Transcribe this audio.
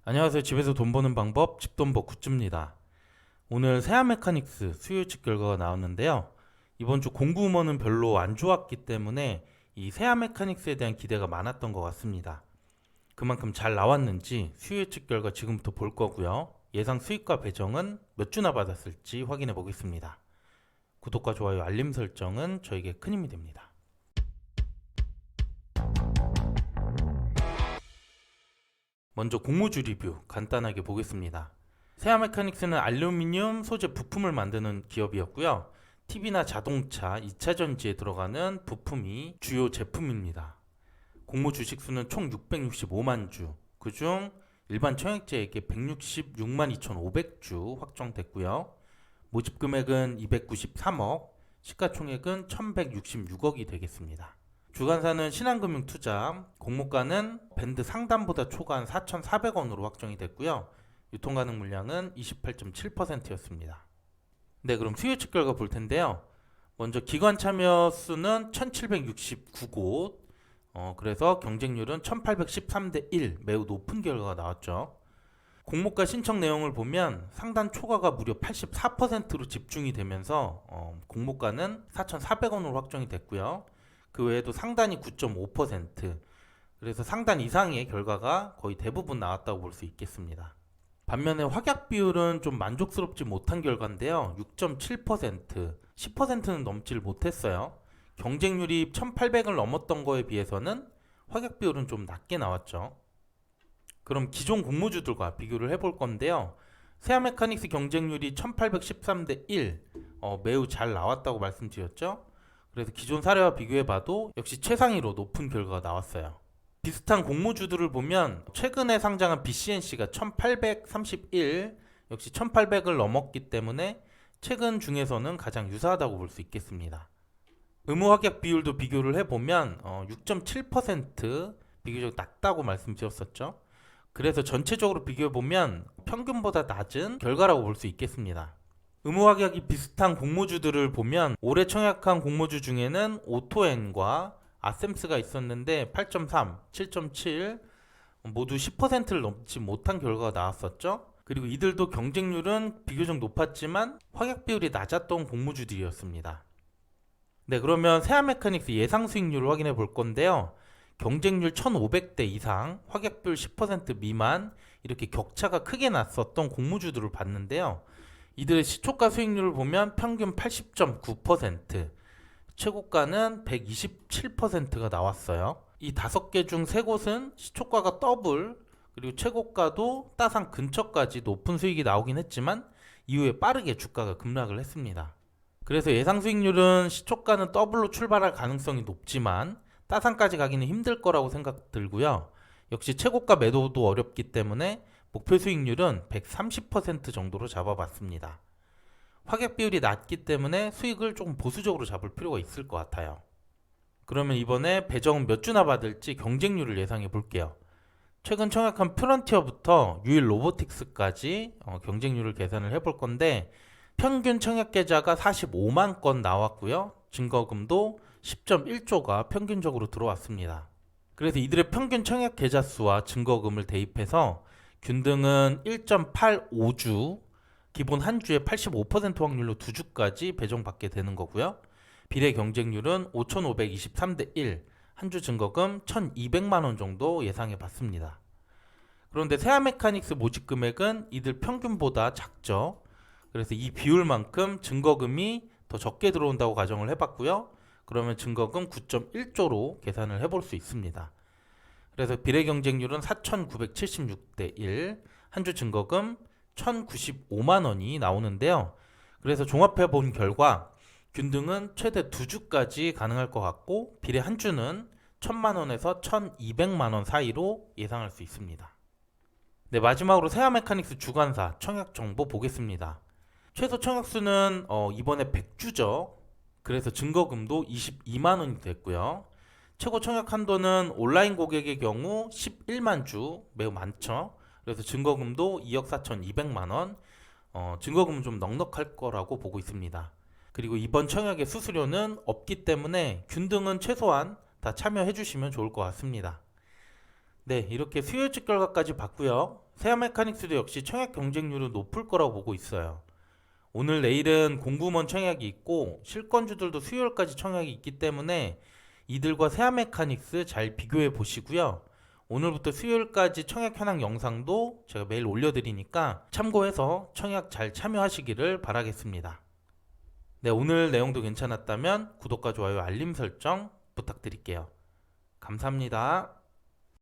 안녕하세요. 집에서 돈 버는 방법 집돈버 굿즈입니다. 오늘 세아 메카닉스 수요 예측 결과가 나왔는데요. 이번 주 공구음원은 별로 안 좋았기 때문에 이 세아 메카닉스에 대한 기대가 많았던 것 같습니다. 그만큼 잘 나왔는지 수요 예측 결과 지금부터 볼 거고요. 예상 수익과 배정은 몇 주나 받았을지 확인해 보겠습니다. 구독과 좋아요, 알림 설정은 저에게 큰 힘이 됩니다. 먼저 공모주 리뷰 간단하게 보겠습니다. 세아 메카닉스는 알루미늄 소재 부품을 만드는 기업이었고요. TV나 자동차, 2차 전지에 들어가는 부품이 주요 제품입니다. 공모 주식수는 총 665만 주, 그중 일반 청약자에게 166만 2,500주 확정됐고요. 모집 금액은 293억, 시가총액은 1,166억이 되겠습니다. 주관사는 신한금융투자, 공모가는 밴드 상단보다 초과한 4,400원으로 확정이 됐고요. 유통가능 물량은 28.7%였습니다. 네, 그럼 수요 예측 결과 볼 텐데요. 먼저 기관 참여 수는 1,769곳, 그래서 경쟁률은 1,813대 1, 매우 높은 결과가 나왔죠. 공모가 신청 내용을 보면 상단 초과가 무려 84%로 집중이 되면서 공모가는 4,400원으로 확정이 됐고요. 그 외에도 상단이 9.5%, 그래서 상단 이상의 결과가 거의 대부분 나왔다고 볼 수 있겠습니다. 반면에 확약 비율은 좀 만족스럽지 못한 결과인데요. 6.7%, 10%는 넘지를 못했어요. 경쟁률이 1800을 넘었던 거에 비해서는 확약 비율은 좀 낮게 나왔죠. 그럼 기존 공모주들과 비교를 해볼 건데요. 세아 메카닉스 경쟁률이 1813대 1, 매우 잘 나왔다고 말씀드렸죠. 그래서 기존 사례와 비교해봐도 역시 최상위로 높은 결과가 나왔어요. 비슷한 공모주들을 보면 최근에 상장한 BCNC가 1831, 역시 1800을 넘었기 때문에 최근 중에서는 가장 유사하다고 볼 수 있겠습니다. 의무 확약 비율도 비교를 해보면 6.7% 비교적 낮다고 말씀드렸었죠. 그래서 전체적으로 비교해보면 평균보다 낮은 결과라고 볼 수 있겠습니다. 의무 확약이 비슷한 공모주들을 보면 올해 청약한 공모주 중에는 오토엔과 아셈스가 있었는데 8.3, 7.7 모두 10%를 넘지 못한 결과가 나왔었죠. 그리고 이들도 경쟁률은 비교적 높았지만 확약 비율이 낮았던 공모주들이었습니다. 네, 그러면 세아 메카닉스 예상 수익률을 확인해 볼 건데요. 경쟁률 1,500대 이상, 확약 비율 10% 미만, 이렇게 격차가 크게 났었던 공모주들을 봤는데요. 이들의 시초가 수익률을 보면 평균 80.9%, 최고가는 127%가 나왔어요. 이 5개 중 3곳은 시초가가 더블, 그리고 최고가도 따상 근처까지 높은 수익이 나오긴 했지만 이후에 빠르게 주가가 급락을 했습니다. 그래서 예상 수익률은 시초가는 더블로 출발할 가능성이 높지만 따상까지 가기는 힘들 거라고 생각 들고요. 역시 최고가 매도도 어렵기 때문에 목표 수익률은 130% 정도로 잡아봤습니다. 확약 비율이 낮기 때문에 수익을 조금 보수적으로 잡을 필요가 있을 것 같아요. 그러면 이번에 배정은 몇 주나 받을지 경쟁률을 예상해 볼게요. 최근 청약한 프론티어부터 유일 로보틱스까지 경쟁률을 계산을 해볼 건데 평균 청약 계좌가 45만 건 나왔고요. 증거금도 10.1조가 평균적으로 들어왔습니다. 그래서 이들의 평균 청약 계좌 수와 증거금을 대입해서 균등은 1.85주, 기본 한 주에 85% 확률로 2주까지 배정받게 되는 거고요. 비례 경쟁률은 5,523대 1, 한 주 증거금 1,200만 원 정도 예상해 봤습니다. 그런데 세아 메카닉스 모집 금액은 이들 평균보다 작죠. 그래서 이 비율만큼 증거금이 더 적게 들어온다고 가정을 해봤고요. 그러면 증거금 9.1조로 계산을 해볼 수 있습니다. 그래서 비례 경쟁률은 4,976대 1, 한 주 증거금 1,095만 원이 나오는데요. 그래서 종합해 본 결과 균등은 최대 2주까지 가능할 것 같고 비례 한 주는 1,000만 원에서 1,200만 원 사이로 예상할 수 있습니다. 네, 마지막으로 세아 메카닉스 주관사 청약 정보 보겠습니다. 최소 청약수는 이번에 100주죠. 그래서 증거금도 22만 원이 됐고요. 최고 청약 한도는 온라인 고객의 경우 11만 주, 매우 많죠. 그래서 증거금도 2억 4,200만 원, 증거금은 좀 넉넉할 거라고 보고 있습니다. 그리고 이번 청약의 수수료는 없기 때문에 균등은 최소한 다 참여해 주시면 좋을 것 같습니다. 네, 이렇게 수요 예측 결과까지 봤고요. 세아 메카닉스도 역시 청약 경쟁률은 높을 거라고 보고 있어요. 오늘 내일은 공구먼 청약이 있고 실권주들도 수요일까지 청약이 있기 때문에 이들과 세아 메카닉스 잘 비교해 보시고요. 오늘부터 수요일까지 청약 현황 영상도 제가 매일 올려드리니까 참고해서 청약 잘 참여하시기를 바라겠습니다. 네, 오늘 내용도 괜찮았다면 구독과 좋아요, 알림 설정 부탁드릴게요. 감사합니다.